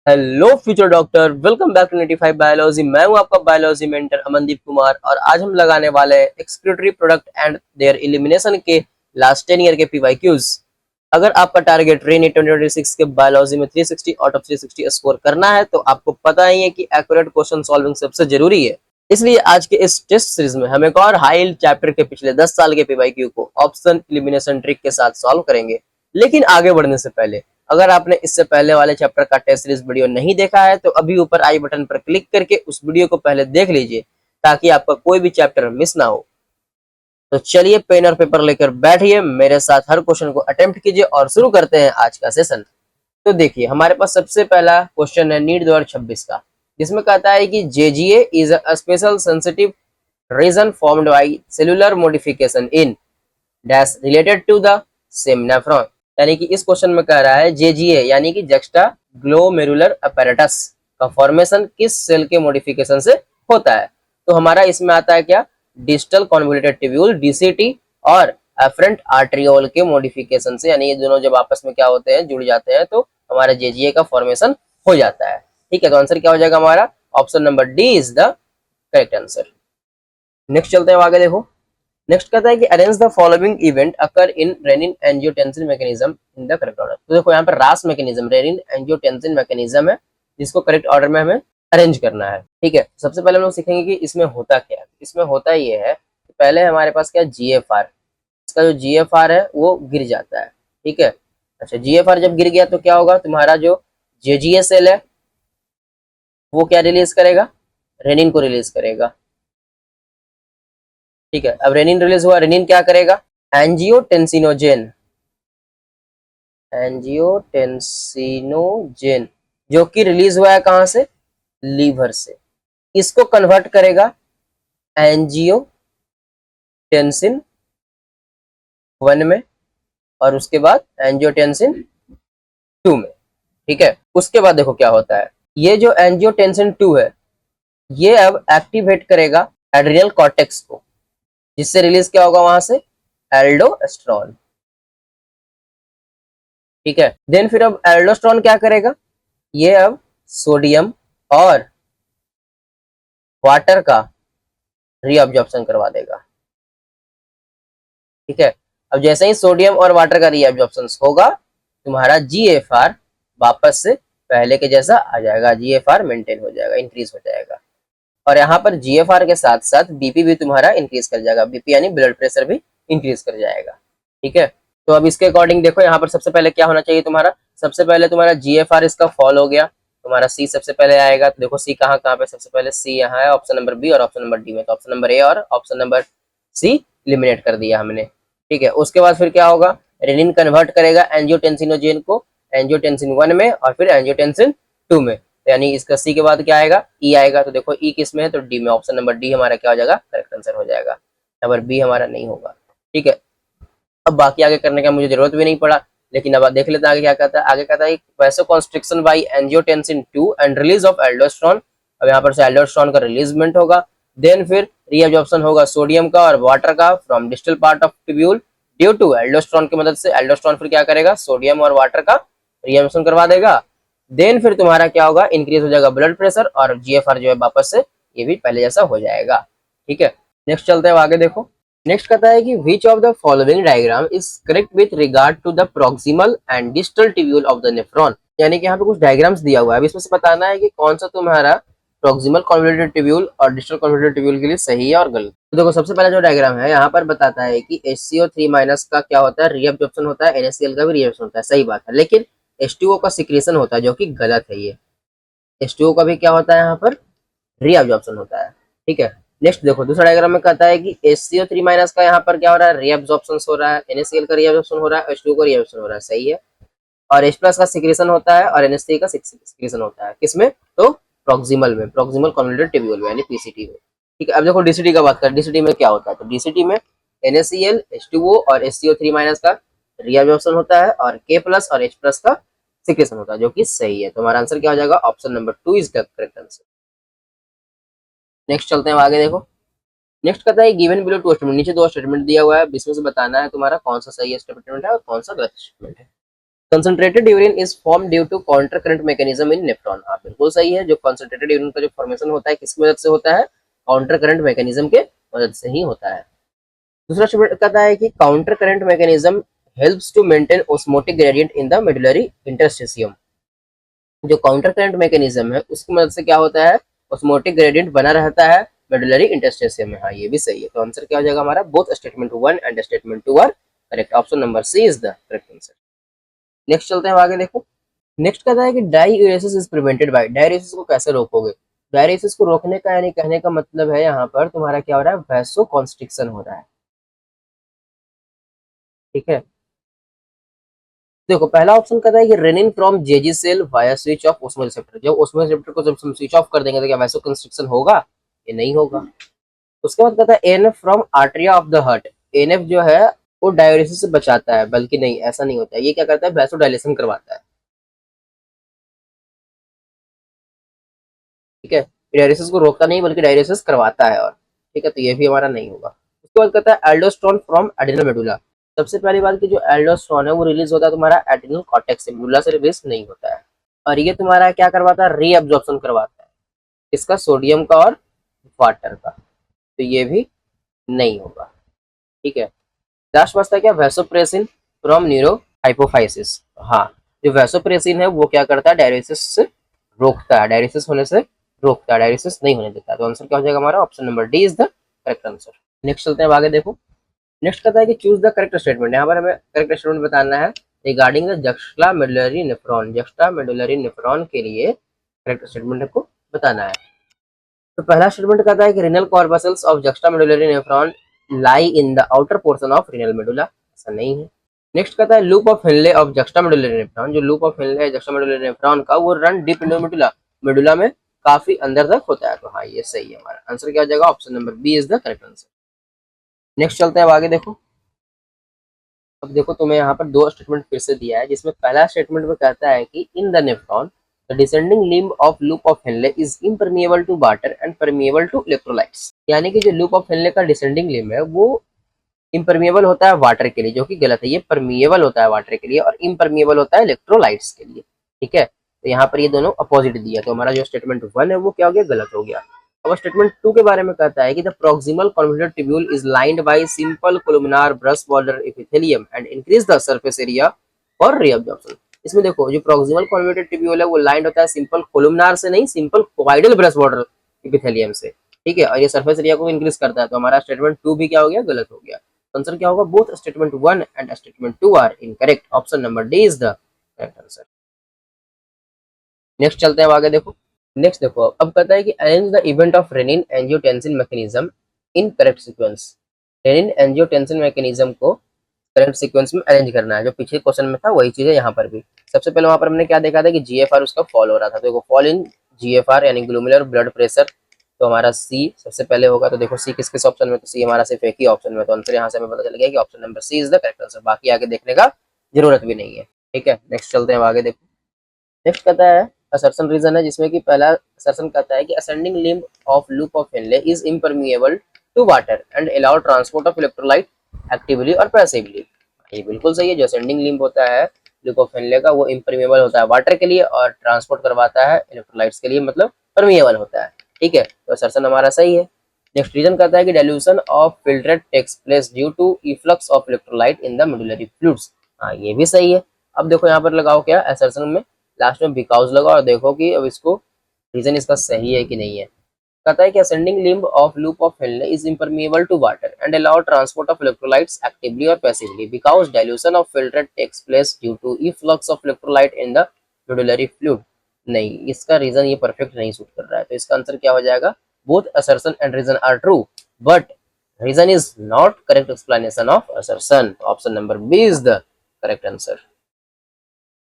Hello future doctor, welcome back to 95 biology. मैं हूं आपका बायोलॉजी मेंटर अमनदीप कुमार और आज हम लगाने वाले हैं excretory product and there elimination के लास्ट 10 ईयर के पीवाईक्यूज। अगर आपका टारगेट रेनी 2026 के बायोलॉजी में 360 आउट ऑफ 360 स्कोर करना है तो आपको पता ही है कि एक्यूरेट क्वेश्चन सॉल्विंग सबसे जरूरी है। इसलिए आज के इस टेस्ट सीरीज में हम एक और हाई चैप्टर के पिछले 10 साल के पीवाईक्यू को ऑप्शन एलिमिनेशन ट्रिक के साथ सॉल्व करेंगे। लेकिन आगे बढ़ने से पहले, अगर आपने इससे पहले वाले चैप्टर का टेस्ट सीरीज वीडियो नहीं देखा है तो अभी ऊपर आई बटन पर क्लिक करके उस वीडियो को पहले देख लीजिए ताकि आपका कोई भी चैप्टर मिस ना हो। तो चलिए पेन और पेपर लेकर बैठिए, मेरे साथ हर क्वेश्चन को अटेम्प्ट कीजिए और शुरू करते हैं आज का सेशन। तो देखिए, हमारे पास सबसे पहला क्वेश्चन है नीट 2026 का, जिसमें कहता है कि JGA is a special sensitive region formed by cellular modification in dash related to the same nephron. यानी कि इस क्वेश्चन में कह रहा है जेजीए यानी कि जक्स्टा ग्लोमेरुलर अपैरेटस का फॉर्मेशन किस सेल के मॉडिफिकेशन से होता है। तो हमारा इसमें आता है क्या, डिस्टल कॉन्वोल्यूटेड ट्यूब्यूल डीसीटी और एफरेंट आर्ट्रियोल के मॉडिफिकेशन से, यानी ये दोनों जब आपस में क्या होते हैं, जुड़ जाते हैं तो हमारा जेजीए का फॉर्मेशन हो जाता है। ठीक है, तो आंसर क्या हो जाएगा हमारा, option number D is the correct answer. Next चलते हैं आगे, देखो नेक्स्ट कहता है कि arrange the following event occur in rennin angiotensin mechanism in the correct order. तो देखो यहाँ पर रास मैकेनिज्म रेनिन एंजियोटेंसिन मैकेनिज्म है जिसको करेक्ट ऑर्डर में हमें अरेंज करना है। ठीक है, सबसे पहले हम लोग सीखेंगे कि इसमें होता क्या है। इसमें होता ये है कि पहले हमारे पास क्या, जीएफआर, इसका जो जीएफआर है वो गिर जाता है। ठीक है, अच्छा जीएफआर जब गिर गया तो क्या होगा, तुम्हारा जो जेजीए सेल है वो क्या रिलीज करेगा, रेनिन को रिलीज करेगा। ठीक है, अब रेनिन रिलीज हुआ, रेनिन क्या करेगा, एंजियोटेंसिनोजेन, एंजियोटेंसिनोजेन जो कि रिलीज हुआ है कहां से, लीवर से, इसको कन्वर्ट करेगा एंजियोटेंसिन 1 में और उसके बाद एंजियोटेंसिन 2 में। ठीक है, उसके बाद देखो क्या होता है, ये जो एंजियोटेंसिन 2 है ये अब एक्टिवेट करेगा एड्रिनल कॉर्टेक्स को, जिससे रिलीज क्या होगा वहां से, एल्डोस्टेरोन। ठीक है, देन फिर अब एल्डोस्टेरोन क्या करेगा, ये अब सोडियम और वाटर का रीअब्जॉर्प्शन करवा देगा। ठीक है, अब जैसे ही सोडियम और वाटर का रीअब्जॉर्प्शन होगा तुम्हारा जीएफआर वापस से पहले के जैसा आ जाएगा, जीएफआर मेंटेन हो जाएगा, इंक्रीज हो जाएगा। और यहाँ पर जीएफआर के साथ साथ बीपी भी तुम्हारा इंक्रीज कर जाएगा, बीपी यानी ब्लड प्रेशर भी इंक्रीज कर जाएगा। ठीक है, तो अब इसके अकॉर्डिंग देखो यहाँ पर सबसे पहले क्या होना चाहिए तुम्हारा, सबसे पहले तुम्हारा जीएफआर इसका फॉल हो गया, तुम्हारा सी सबसे पहले आएगा। तो देखो सी कहाँ कहाँ पे, सबसे पहले सी यहाँ है ऑप्शन नंबर बी और ऑप्शन नंबर डी में, तो ऑप्शन नंबर ए और ऑप्शन नंबर सी एलिमिनेट कर दिया हमने। ठीक है, उसके बाद फिर क्या होगा, रेनिन कन्वर्ट करेगा एंजियोटेंसिनोजेन को एंजियोटेंसिन 1 में और फिर एंजियोटेंसिन 2 में, यानी इसका सी के बाद क्या आएगा, ई आएगा। तो देखो ई किस में है, तो डी में, ऑप्शन नंबर डी हमारा क्या हो जाएगा, करेक्ट आंसर हो जाएगा। यहाँ पर बी हमारा नहीं होगा। ठीक है, अब बाकी आगे करने का मुझे जरूरत भी नहीं पड़ा, लेकिन अब देख लेते हैं आगे क्या कहता है। आगे कहता है vasoconstriction by angiotensin 2 and release of aldosterone. अब यहाँ पर से एल्डोस्टेरोन का रिलीजमेंट होगा, देन फिर रीअब्जॉर्प्शन होगा सोडियम का और वाटर का from distal part of tubule due to aldosterone की मदद से। एल्डोस्टेरोन फिर क्या करेगा, सोडियम और वाटर का रीअब्जॉर्प्शन करवा देगा। देन फिर तुम्हारा क्या होगा, इंक्रीज हो जाएगा ब्लड प्रेशर और जीएफआर जो है वापस से ये भी पहले जैसा हो जाएगा। ठीक है, नेक्स्ट चलते हैं आगे, देखो नेक्स्ट कहता है कि which of the following diagram is correct with regard to the proximal and distal tubule of the nephron. यानी कि यहाँ पे कुछ डायग्राम्स दिया हुआ है, अब इसमें से बताना है कि कौन सा तुम्हारा प्रोक्सिमल कन्वोल्यूटेड ट्यूब्यूल और डिस्टल कन्वोल्यूटेड ट्यूब्यूल के लिए सही है और गलत। तो देखो सबसे पहला जो डायग्राम है यहाँ पर बताता है कि HCO3- का क्या होता है, रीअब्जॉर्प्शन होता है, NaCl का भी रीअब्जॉर्प्शन होता है, सही बात है, लेकिन H2O का सिक्रेशन होता है जो कि गलत है। ये H2O का भी क्या होता है यहाँ पर, रीअब्जॉर्प्शन होता है। ठीक है, नेक्स्ट देखो दूसरा डायग्राम में कहता है कि HCO3- का यहाँ पर क्या हो रहा है, रीअब्जॉर्प्शन हो रहा है, NaCl का रीअब्जॉर्प्शन हो रहा है, H2O का रीअब्जॉर्प्शन हो रहा है, सही है। और H+ का सिक्रेशन होता है और NH3 का सिक्रेशन होता है, किसमें, तो प्रॉक्सिमल में, प्रॉक्सिमल कन्वोल्यूटेड ट्यूब्यूल में यानी पीसीटी में। ठीक है, अब देखो डीसीटी का बात करें, डीसीटी में क्या होता है, तो डीसीटी में NaCl, H2O और HCO3- का रीअब्जॉर्प्शन होता है और K+ और H+ का सिक्रेशन होता है, जो कि सही है। तो हमारा आंसर क्या हो जाएगा, option number 2 is the correct answer. Next चलते हैं आगे, देखो नेक्स्ट कहता है गिवन बिलो टू स्टेटमेंट, नीचे दो स्टेटमेंट दिया हुआ है, इसमें से बताना है तुम्हारा कौन सा सही स्टेटमेंट है और कौन सा गलत स्टेटमेंट है। Concentrated urine is form due to counter current mechanism in nephron. हाँ बिल्कुल सही है, जो कंसंट्रेटेड यूरिन का जो फॉर्मेशन होता है किसकी मदद से होता है, काउंटर करंट मैकेनिज्म के मदद से ही होता है। दूसरा स्टेटमेंट कहता है कि counter current mechanism helps to maintain osmotic gradient in the medullary interstitium. जो काउंटर करंट मैकेनिज्म है उसकी मदद से क्या होता है, ऑस्मोटिक ग्रेडियंट बना रहता है मेडुलरी इंटरस्टिशियम में। हाँ ये भी सही है, तो आंसर क्या हो जाएगा हमारा, both statement 1 and statement 2 are correct, option number C is the correct answer. Next चलते हैं आगे, देखो नेक्स्ट कहता है कि diuresis is prevented by. Diuresis को कैसे रोकोगे, डाययूरेसिस को रोकने का यानी कहने का मतलब है यहाँ पर तुम्हारा क्या हो रहा है, वैसो कॉन्स्ट्रिक्शन हो रहा है। ठीक है, देखो पहला ऑप्शन कहता है कि renin from JG cell via switch off osmo receptor. जब ओस्मो रिसेप्टर को जब हम स्विच ऑफ कर देंगे तो क्या वैसो कंस्ट्रिक्शन होगा, ये नहीं होगा। उसके बाद कहता है ANF from atria of the heart. ANF जो है वो डाययूरेसिस से बचाता है, बल्कि नहीं ऐसा नहीं होता है, ये क्या करता है, वैसो डायलेशन करवाता है। ठीक है, डायलिसिस को रोकता नहीं बल्कि डायलिसिस करवाता है। और ठीक है, तो ये भी हमारा नहीं होगा। उसके बाद कहता है एल्डोस्टेरोन फ्रॉम एड्रिनल मेडुला। सबसे पहली बात कि जो एल्डोस्टेरोन है वो रिलीज होता है तुम्हारा एड्रिनल कॉर्टेक्स से, मेडुला से रिलीज नहीं होता है। और ये तुम्हारा क्या करवाता है, रीअब्जॉर्प्शन करवाता है इसका, सोडियम का और वाटर का, तो ये भी नहीं होगा। ठीक है, लास्ट बचता है क्या, वैसोप्रेसिन फ्रॉम न्यूरो हाइपोफाइसिस। हाँ, जो वैसोप्रेसिन है वो क्या करता है, डायलिसिस से रोकता है, डायलिसिस होने से रोकता है, डायलिसिस नहीं होने देता है। तो आंसर क्या हो जाएगा हमारा, option number D is the correct answer. Next चलते हैं आगे, देखो नेक्स्ट कहता है कि चूज द करेक्ट स्टेटमेंट। यहाँ पर हमें करेक्ट स्टेटमेंट बताना है regarding the juxta medullary nephron. Juxta medullary nephron के लिए करेक्ट स्टेटमेंट को बताना है। तो पहला स्टेटमेंट कहता है कि renal corpuscles of juxta medullary nephron lie in the outer portion of renal medulla. ऐसा नहीं है। नेक्स्ट कहता है loop of Henle of juxta medullary nephron. जो लूप ऑफ हेनले है जक्स्ट्रा मेडुलरी नेफ्रॉन का, वो run deep into medulla, medulla में काफी अंदर तक होता है। तो हाँ ये सही है, हमारा आंसर क्या हो जाएगा, option number B is the correct answer. Next चलते हैं अब आगे, देखो अब देखो तुम्हें यहाँ पर दो स्टेटमेंट फिर से दिया है, जिसमें पहला स्टेटमेंट में कहता है कि in the nephron the descending limb of loop of Henle is impermeable to water and permeable to electrolytes. यानी कि जो लूप ऑफ हेनले का डिसेंडिंग लिम्ब है वो इम्परमिएबल होता है वाटर के लिए, जो कि गलत है। ये परमिएबल होता है वाटर के लिए और इम्परमिएबल होता है इलेक्ट्रोलाइट्स के लिए। ठीक है, तो यहाँ पर ये दोनों अपोजिट दिया, तो हमारा जो स्टेटमेंट 1 है वो क्या हो गया, गलत हो गया। अब स्टेटमेंट 2 के बारे में कहता है कि the proximal convoluted tubule is lined by simple columnar brush border epithelium and increase the surface area for reabsorption. इसमें देखो जो प्रोक्सिमल कॉन्वोल्यूटेड ट्यूब्यूल है वो लाइंड होता है सिंपल कोलुमिनार से नहीं, सिंपल कोवाइडल ब्रश बॉर्डर एपिथेलियम से। ठीक है, और ये सरफेस एरिया को इंक्रीज करता है। तो हमारा स्टेटमेंट 2 भी क्या हो गया, गलत हो गया। आंसर क्या होगा, both statement 1 and statement 2 are incorrect, option number D is the correct answer. Next चलते हैं आगे, देखो नेक्स्ट देखो अब कहता है कि arrange the event of rennin angiotensin mechanism in correct sequence. Rennin angiotensin mechanism को करेक्ट सीक्वेंस में अरेंज करना है। जो पिछले क्वेश्चन में था वही चीज है यहाँ पर भी। सबसे पहले वहां पर हमने क्या देखा था कि जीएफआर उसका फॉल हो रहा था, तो देखो फॉल इन जीएफआर यानी ग्लूमुलर ब्लड प्रेशर, तो हमारा सी सबसे पहले होगा। तो देखो सी किस किस ऑप्शन में, तो सी हमारा सिर्फ एक ही ऑप्शन में, तो आंसर यहाँ से हमें पता चल गया कि option number C is the correct answer. बाकी आगे देखने का जरूरत भी नहीं है। ठीक है, नेक्स्ट चलते हैं आगे, देखो नेक्स्ट कहता है असर्शन रीजन है, जिसमें कि पहला असर्शन कहता है कि ascending limb of loop of Henle is impermeable to water and allow transport of electrolyte actively और पैसिवली। ये बिल्कुल सही है, जो असेंडिंग लिम्ब होता है लूप ऑफ हेनले का वो इम्परमिएबल होता है वाटर के लिए और ट्रांसपोर्ट करवाता है इलेक्ट्रोलाइट्स के लिए, मतलब परमिएबल होता है। ठीक है, तो असर्शन हमारा सही है। नेक्स्ट रीजन कहता है कि dilution of filtrate takes place due to efflux of electrolyte in the medullary fluids. हाँ ये भी सही है। अब देखो यहाँ पर लगाओ क्या असर्शन में, लास्ट में बिकॉज लगा और देखो कि अब इसको रीजन इसका सही है कि नहीं है। कहता है कि ascending limb of loop of Henle is impermeable to water and allow transport of electrolytes actively और passively because dilution of filtrate takes place due to efflux of electrolyte in the medullary fluid. नहीं, इसका reason ये perfect नहीं suit कर रहा है, तो इसका आंसर क्या हो जाएगा, both assertion and reason are true but reason is not correct explanation of assertion. Option number B is the correct answer.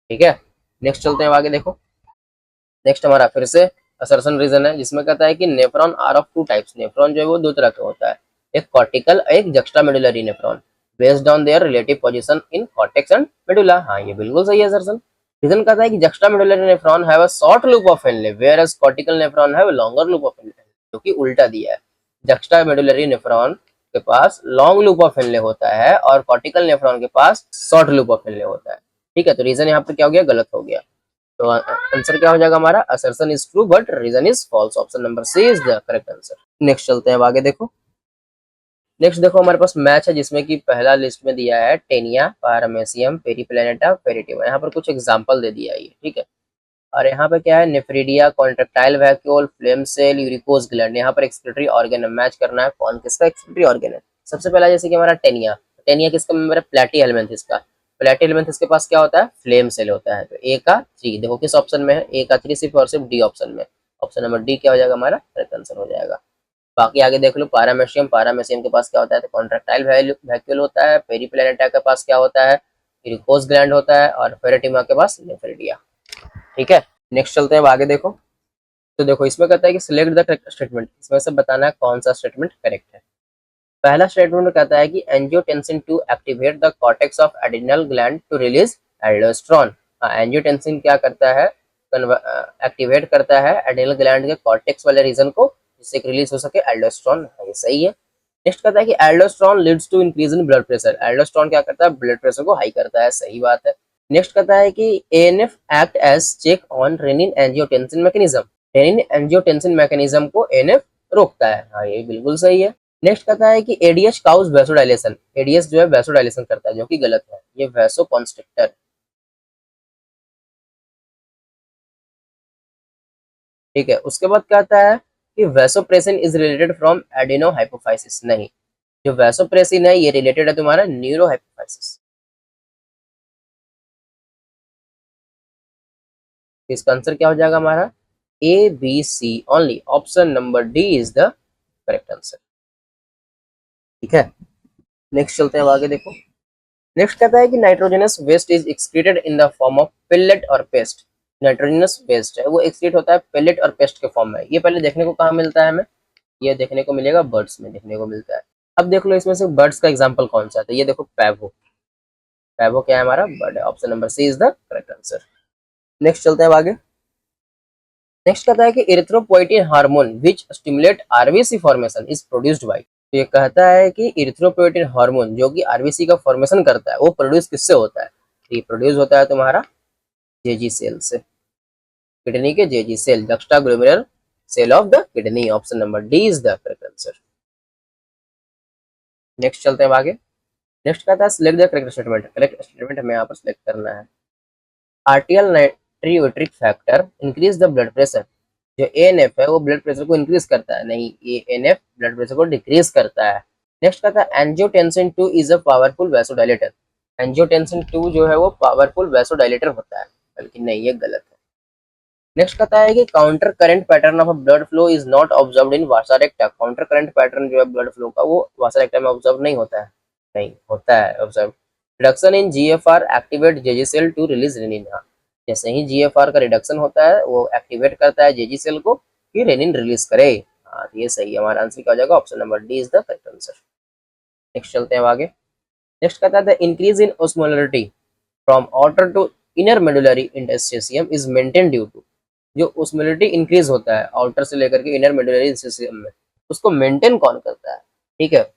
ठीक है, नेक्स्ट चलते हैं आगे, देखो नेक्स्ट हमारा फिर से असर्शन रीजन है, जिसमें कहता है कि nephron are of two types. Nephron जो है वो दो तरह का होता है, एक कॉर्टिकल एक juxtamedullary nephron based on their relative position in cortex and medulla. हाँ ये बिल्कुल सही है असर्शन। रीजन कहता है कि juxtamedullary nephron have a short loop of Henle whereas cortical nephron have longer loop of Henle, जो कि उल्टा दिया है। जक्स्टामेडुलरी नेफ्रॉन के पास लॉन्ग लूप ऑफ हेनले होता है और कॉर्टिकल नेफ्रॉन के पास शॉर्ट लूप ऑफ हेनले होता है। ठीक है, तो रीजन यहाँ पर क्या हो गया, गलत हो गया। तो आंसर क्या हो जाएगा हमारा, assertion is true but reason is false, option number C is the correct answer. Next चलते हैं अब आगे देखो। नेक्स्ट देखो हमारे पास मैच है जिसमें कि पहला लिस्ट में दिया है टेनिया, पारामेसियम, पेरीप्लेनेटा, फेरिटिवा। यहाँ पर कुछ एग्जांपल दे दिया है ये, ठीक है। और यहाँ पे क्या है, nephridia, contractile vacuole, flame cell, uricose gland. यहाँ पर एक्सक्रीटरी ऑर्गन है, मैच करना है कौन किसका एक्सक्रीटरी ऑर्गन है। सबसे पहला जैसे कि हमारा टेनिया, टेनिया किसका मेंबर है, प्लेटी हेलमिंथिस का। प्लेटी हेलमिंथिस के पास क्या होता है, फ्लेम सेल होता है। तो ए का 3 देखो किस ऑप्शन में है, ए का 3 सिर्फ और सिर्फ डी ऑप्शन में। ऑप्शन नंबर डी क्या हो जाएगा हमारा करेक्ट आंसर हो जाएगा। बाकी आगे देख लो, पारामेशियम, पारामेशियम के पास क्या होता है, तो कॉन्ट्रेक्टाइल वैक्यूल होता है। पेरीप्लेनेटा के पास क्या होता है, यूरिकोज ग्लैंड होता है। और फेरेटिमा के पास नेफ्रिडिया, ठीक है। नेक्स्ट चलते हैं अब आगे देखो। तो देखो इसमें कहता है कि सिलेक्ट द करेक्ट स्टेटमेंट, इसमें से बताना है कौन सा स्टेटमेंट करेक्ट है। पहला स्टेटमेंट में कहता है कि angiotensin 2 activate the cortex of adrenal gland to release aldosterone. हाँ, एंजियोटेंसिन क्या करता है, एक्टिवेट करता है एड्रिनल ग्लैंड के कॉर्टेक्स वाले रीजन को, जिससे रिलीज हो सके एल्डोस्टेरोन। ये सही है। नेक्स्ट कहता है कि aldosterone leads to increase in blood pressure, aldosterone क्या करता है, ब्लड प्रेशर को हाई करता है। सही बात है। नेक्स्ट कहता है कि ANF act as check on renin angiotensin mechanism, renin angiotensin mechanism को एएनएफ रोकता है। हाँ, ये बिल्कुल सही है। नेक्स्ट कहता है कि एडीएच काउज वैसोडाइलेशन, एडीएच जो है वैसोडाइलेशन करता है, जो कि गलत है, ये वैसोकॉन्स्ट्रिक्टर। ठीक है, उसके बाद कहता है कि vasopressin is related from adeno hypophysis, नहीं, जो वैसोप्रेसिन है ये रिलेटेड है तुम्हारा न्यूरो हाइपोफाइसिस। इसका आंसर क्या हो जाएगा हमारा, A B C only, option number D is the correct answer. ठीक है, नेक्स्ट चलते हैं आगे देखो। नेक्स्ट कहता है कि nitrogenous waste is excreted in the form of pellet और पेस्ट। नाइट्रोजनस वेस्ट है वो एक्सक्रीट होता है पेलेट और पेस्ट के फॉर्म में। ये पहले देखने को कहाँ मिलता है हमें, ये देखने को मिलेगा बर्ड्स में देखने को मिलता है। अब देख लो इसमें से बर्ड्स का एग्जाम्पल कौन सा है, तो ये देखो पैवो, पैवो क्या है हमारा बर्ड है, option number C is the correct answer. Next चलते हैं आगे। नेक्स्ट कहता है कि erythropoietin hormone which stimulate RBC formation is produced by. तो ये कहता है कि इरिथ्रोपोइटिन हार्मोन जो कि आरबीसी का फॉर्मेशन करता है वो प्रोड्यूस किससे होता है, तो ये प्रोड्यूस होता है तुम्हारा जेजी सेल से, किडनी के JG cell, juxta glomerular cell of the kidney, option number D is the correct answer. Next चलते हैं आगे। नेक्स्ट कहता है select the correct statement, correct statement हमें यहाँ पर सिलेक्ट करना है। Atrial natriuretic factor increase the blood pressure, जो एएनएफ है वो ब्लड प्रेशर को इंक्रीज करता है, नहीं, ये एएनएफ ब्लड प्रेशर को डिक्रीज करता है। नेक्स्ट कहता है angiotensin 2 is a powerful vasodilator, angiotensin 2 जो है वो पावरफुल वैसोडाइलेटर होता है, बल्कि नहीं, ये गलत है। नेक्स्ट कहता है कि counter current pattern of blood flow is not observed in Vasa रेक्टा, counter current pattern जो है ब्लड फ्लो का वो वासा रेक्टा में ऑब्जर्व नहीं होता है, नहीं होता है observe. Reduction in GFR activate JG cell to release renin, जैसे ही जीएफआर का रिडक्शन होता है वो एक्टिवेट करता है जेजी सेल को कि रेनिन रिलीज करे। हाँ, तो ये सही है, हमारा आंसर क्या हो जाएगा, option number D is the correct answer. Next चलते हैं आगे। नेक्स्ट कहता है increase in osmolarity from outer to inner medullary interstitium is maintain due to, जो ऑस्मोलरिटी इंक्रीज होता है आउटर से लेकर के इनर मेडुलरी इंटरस्टिशियम में, उसको मेंटेन कौन करता है, ठीक है।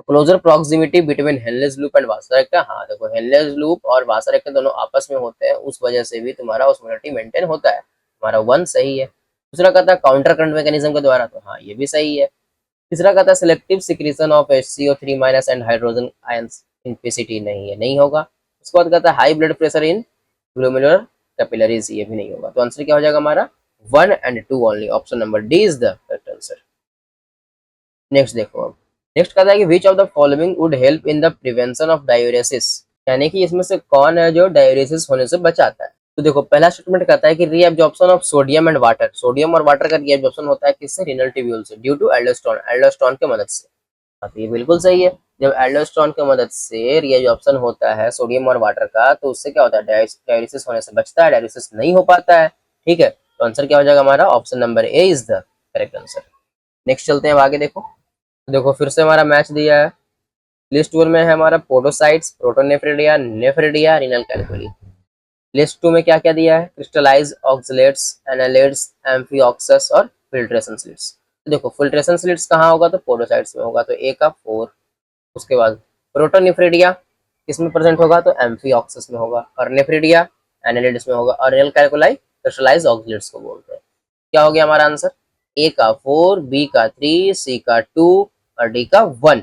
Closure proximity between Henle's loop and vasa recta, हाँ देखो हेनलेस लूप और वासा रेक्टा दोनों आपस में होते हैं, उस वजह से भी तुम्हारा ऑस्मोलरिटी मेंटेन होता है, हमारा 1 सही है। दूसरा कहता है काउंटर करंट मैकेनिज्म के द्वारा, तो हाँ ये भी सही है। तीसरा कहता है selective secretion of HCO3 minus and hydrogen ions in PCT, नहीं है, नहीं होगा। उसके बाद कहता है high blood pressure in glomerular capillaries, ये भी नहीं होगा। तो आंसर क्या हो जाएगा हमारा 1 and 2 only, option number D is the correct answer. Next देखो अब। नेक्स्ट कहता है कि which of the following would help in the prevention of diuresis, यानी कि इसमें से कौन है जो डायूरेसिस होने से बचाता है। तो देखो पहला स्टेटमेंट कहता है कि reabsorption of sodium and water, sodium और वाटर का रीअब्जॉर्प्शन होता है किससे, रीनल ट्यूब्यूल से, ड्यू टू एल्डोस्टेरोन, एल्डोस्टेरोन की मदद से। हाँ, तो ये बिल्कुल सही है। जब एल्डोस्टेरोन की मदद से रीअब्जॉर्प्शन होता है सोडियम और वाटर का, तो उससे क्या होता है, डायूरेसिस होने से बचता है, डायूरेसिस नहीं हो पाता है। ठीक है, तो आंसर क्या हो जाएगा हमारा, option number A is the correct answer. Next चलते हैं आगे देखो। देखो फिर से हमारा मैच दिया है, लिस्ट 1 में है हमारा podocytes, protonephridia, nephridia, renal calculi. List 2 में क्या क्या दिया है, क्रिस्टलाइज ऑक्सलेट्स, एनालेट्स, एम्फीऑक्सस और फिल्ट्रेशन स्लिट्स। तो देखो फिल्ट्रेशन स्लिट्स कहाँ होगा, तो पोडोसाइट्स में होगा, तो ए का 4। उसके बाद प्रोटोनेफ्रिडिया किसमें प्रेजेंट होगा, तो एम्फीऑक्सिस में होगा, और नेफ्रिडिया एनालिड्स में होगा, और रेनल कैल्कुलाई क्रिस्टलाइज्ड ऑक्सीलेट्स को बोलते हैं। क्या हो गया हमारा आंसर, ए का 4, बी का 3, सी का 2 और डी का 1।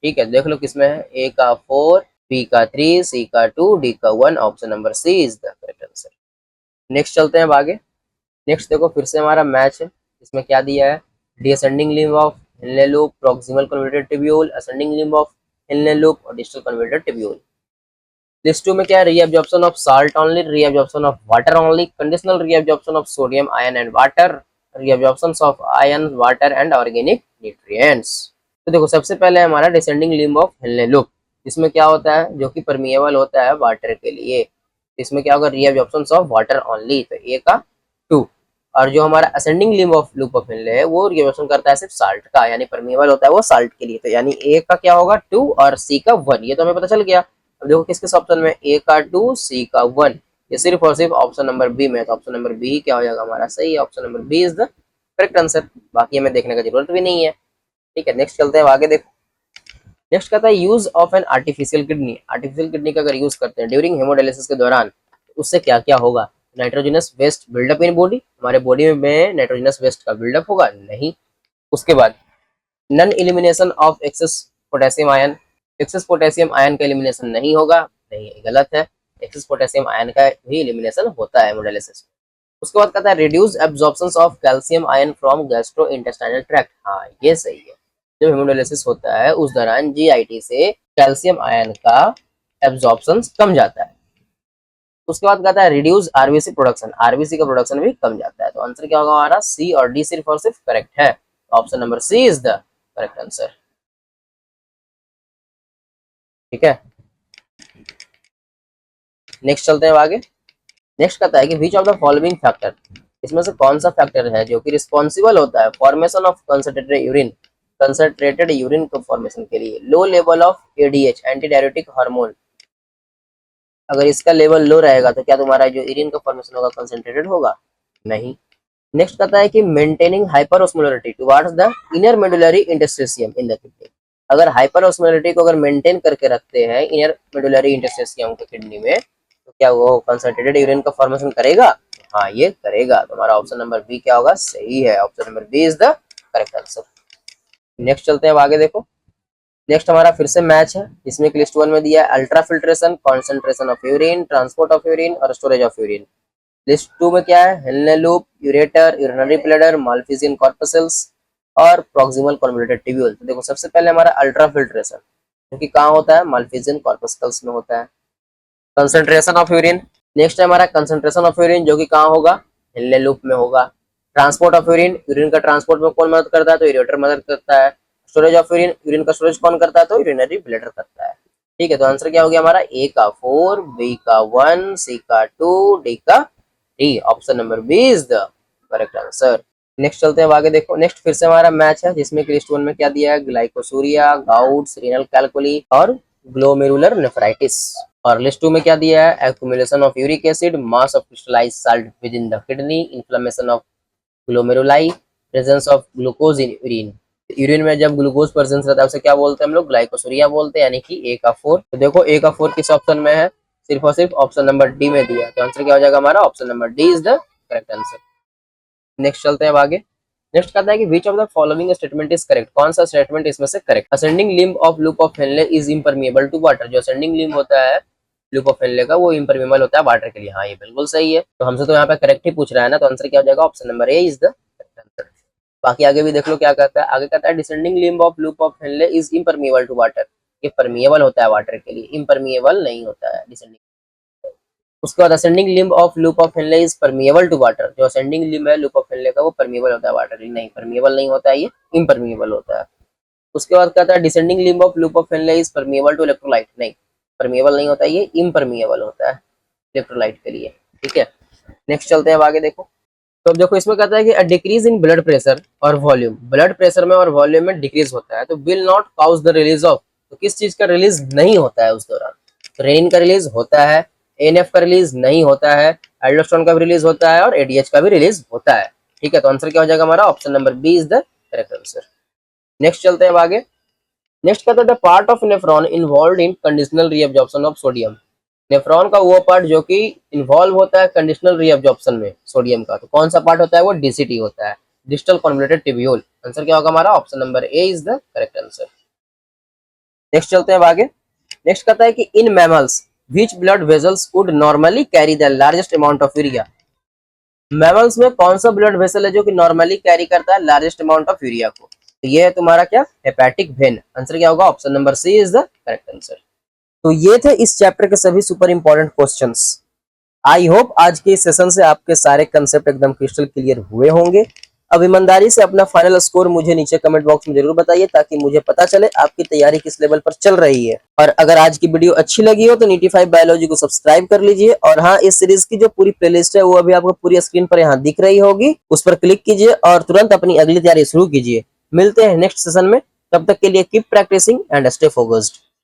ठीक है, देख लो किसमें है, ए का 4, बी का 3, सी का 2, डी का 1, option number C is the correct answer. Next चलते हैं अब आगे। नेक्स्ट देखो फिर से हमारा मैच है, इसमें क्या दिया है, डिसेंडिंग लिम्ब ऑफ हिलने loop, proximal convoluted tubule, ascending limb of हिलने लूप और डिस्टल कन्वर्टेड टिब्यूल। लिस्ट 2 में क्या है, reabsorption of salt only, reabsorption of water only, conditional reabsorption of sodium ion and water, reabsorption of ion water and organic nutrients. तो देखो सबसे पहले हमारा डिसेंडिंग लिम्ब ऑफ हिलने लूप, इसमें क्या होता है, जो कि परमिएबल होता है वाटर के लिए, इसमें क्या होगा, रीअब्जॉर्प्शन ऑफ वाटर ओनली, तो ए का 2। और जो हमारा ascending limb of loop of हिलने है वो रीअब्जॉर्प्शन करता है सिर्फ साल्ट का, यानी परमिएबल होता है वो साल्ट के लिए, तो यानी ए का क्या होगा 2 और सी का 1, ये तो हमें पता चल गया। अब देखो किस किस ऑप्शन में, ए का 2, सी का 1, ये सिर्फ और सिर्फ ऑप्शन नंबर बी में है, तो ऑप्शन नंबर बी क्या हो जाएगा हमारा सही, option number B is the correct answer, बाकी हमें देखने की जरूरत भी नहीं है। ठीक है, नेक्स्ट चलते हैं आगे। देखो नेक्स्ट कहता है use of an artificial kidney, artificial kidney का अगर यूज करते हैं ड्यूरिंग हेमोडायलिसिस के दौरान, तो उससे क्या क्या होगा, nitrogenous waste buildup in body, हमारे बॉडी में नाइट्रोजनस वेस्ट का बिल्डअप होगा नहीं। उसके बाद non elimination of excess potassium ion, excess potassium ion का एलिमिनेशन नहीं होगा, नहीं गलत है, एक्सेस पोटेशियम आयन का भी एलिमिनेशन होता है हेमोडायलिसिस। उसके बाद कहता है reduce absorption of calcium ion from gastro intestinal tract, हाँ ये सही है, जब हेमोडायलिसिस होता है उस दौरान जीआईटी से कैल्शियम आयन का एब्जॉर्प्शन कम जाता है। उसके बाद कहता है रिड्यूस आरबीसी प्रोडक्शन, आरबीसी का प्रोडक्शन भी कम जाता है, तो आंसर क्या होगा हमारा, सी और डी सिर्फ और सिर्फ करेक्ट है, option number C is the correct answer. ठीक है, नेक्स्ट चलते हैं आगे। नेक्स्ट कहता है कि which of the following factor, इसमें से कौन सा फैक्टर है जो कि रिस्पॉन्सिबल होता है formation of concentrated urine, concentrated urine को फॉर्मेशन के लिए, low level of ADH anti diuretic hormone, अगर इसका लेवल लो रहेगा तो क्या तुम्हारा जो यूरिन का फॉर्मेशन होगा कंसंट्रेटेड होगा, नहीं। नेक्स्ट कहता है कि maintaining hyper osmolarity towards the inner medullary interstitium in the kidney, अगर हाइपर ऑस्मोलरिटी को अगर मेंटेन करके रखते हैं इनर मेडुलरी इंटरस्टिशियम के किडनी में, तो क्या वो कंसंट्रेटेड यूरिन का फॉर्मेशन करेगा, हाँ ये करेगा, तो हमारा ऑप्शन नंबर बी क्या होगा, सही है, option number B is the correct answer. Next चलते हैं अब आगे। देखो नेक्स्ट हमारा फिर से मैच है, इसमें लिस्ट 1 में दिया है ultra filtration, concentration of urine, transport of urine और स्टोरेज ऑफ यूरिन। लिस्ट 2 में क्या है, हिलने loop, ureter, urinary bladder, Malpighian corpuscles और प्रॉक्सिमल कन्वर्टेड टिब्यूल। तो देखो सबसे पहले हमारा अल्ट्रा फिल्ट्रेशन, जो कि कहाँ होता है, मालफिजियन कॉर्पसल्स में होता है। कंसंट्रेशन ऑफ यूरिन, नेक्स्ट है हमारा कंसंट्रेशन ऑफ यूरिन, जो कि कहाँ होगा, हिलने लूप में होगा। ट्रांसपोर्ट ऑफ यूरिन, यूरिन का ट्रांसपोर्ट में कौन मदद करता है, तो यूरेटर मदद करता है। स्टोरेज ऑफ यूरिन, यूरिन का स्टोरेज कौन करता है, तो यूरिनरी ब्लैडर करता है। ठीक है, तो आंसर क्या हो गया हमारा, ए का 4, बी का 1, सी का 2, डी का 3, option number B is the correct answer. Next चलते हैं आगे। देखो नेक्स्ट फिर से हमारा मैच है, जिसमें लिस्ट 1 में क्या दिया है, ग्लाइकोसूरिया, गाउट्स, रीनल कैल्कुली और ग्लोमेरुलर नेफ्राइटिस। और लिस्ट 2 में क्या दिया है, accumulation of uric acid, mass of crystallised salt with in the kidney, inflammation of glomeruli, presence of glucose in urine. Urine में जब ग्लूकोज प्रेजेंस रहता है उसे क्या बोलते हैं हम लोग, ग्लाइकोसूरिया बोलते हैं, यानी कि ए का 4। तो देखो ए का 4 किस ऑप्शन में है, सिर्फ और सिर्फ ऑप्शन नंबर डी में दिया है, तो आंसर क्या हो जाएगा हमारा, option number D is the correct answer. Next चलते हैं अब आगे। नेक्स्ट कहता है कि which of the following statement is correct, कौन सा स्टेटमेंट इसमें से correct. Ascending limb of loop of Henle is impermeable to water, जो असेंडिंग लिम्ब होता है लूप ऑफ हेनले का वो इम्परमिएबल होता है वाटर के लिए, हाँ ये बिल्कुल सही है, तो हमसे तो यहाँ पे करेक्ट ही पूछ रहा है ना, तो आंसर क्या हो जाएगा, option number A is the correct answer. बाकी आगे भी देख लो क्या कहता है, आगे कहता है descending limb of loop of Henle is impermeable to water, ये परमिएबल होता है वाटर के लिए, इम्परमिएबल नहीं होता है डिसेंडिंग। उसके बाद ascending limb of loop of Henle is permeable to water, जो असेंडिंग लिम्ब है लूप ऑफ हेनले का वो परमिएबल होता है वाटर, नहीं परमिएबल नहीं होता है, ये इम्परमिएबल होता है। उसके बाद कहता है descending limb of loop of Henle is permeable to electrolyte, नहीं परमिएबल नहीं होता है, ये इम्परमिएबल होता है इलेक्ट्रोलाइट के लिए। ठीक है, नेक्स्ट चलते हैं अब आगे। देखो तो अब देखो इसमें कहता है कि डिक्रीज इन ब्लड प्रेशर और वॉल्यूम, ब्लड प्रेशर में और वॉल्यूम में डिक्रीज होता है, तो will not cause the release of, तो किस चीज का रिलीज नहीं होता है उस दौरान, तो रेनिन का रिलीज होता है, एनएफ का रिलीज नहीं होता है, एल्डोस्टेरोन का भी रिलीज होता है और एडीएच का भी रिलीज होता है। ठीक है, तो आंसर क्या हो जाएगा हमारा, option number B is the correct answer. Next चलते हैं अब आगे। नेक्स्ट कहता है the part of nephron involve in conditional reabsorption of sodium. Nephron का वो पार्ट जो कि इन्वॉल्व होता है कंडीशनल रीअब्जॉर्प्शन में सोडियम का, तो कौन सा पार्ट होता है? वो डीसीटी होता है, डिस्टल कन्वोल्यूटेड ट्यूब्यूल। आंसर क्या होगा हमारा? Option number A is the correct answer. Next चलते हैं आगे। नेक्स्ट कहता है कि in mammals which blood vessels would normally carry the largest amount of urea. Mammals में कौन सा ब्लड वेसल है जो कि नॉर्मली कैरी करता है लार्जेस्ट अमाउंट ऑफ यूरिया को? तो ये है तुम्हारा क्या? Hepatic when. आंसर क्या होगा? Option number C is the correct answer. तो ये थे इस चैप्टर के सभी super important questions. I hope आज के इस सेशन से आपके सारे कंसेप्ट एकदम क्रिस्टल क्लियर हुए होंगे। अब ईमानदारी से अपना फाइनल स्कोर मुझे नीचे कमेंट बॉक्स में जरूर बताइए, ताकि मुझे पता चले आपकी तैयारी किस लेवल पर चल रही है। और अगर आज की वीडियो अच्छी लगी हो तो नीटिफाइड बायोलॉजी को सब्सक्राइब कर लीजिए। और हाँ, इस सीरीज की जो पूरी प्लेलिस्ट है वो अभी आपको पूरी स्क्रीन पर यहाँ दिख रही होगी, उस पर क्लिक कीजिए और तुरंत अपनी अगली तैयारी शुरू कीजिए। मिलते हैं नेक्स्ट सेशन में, तब तक के लिए keep practicing and stay focused.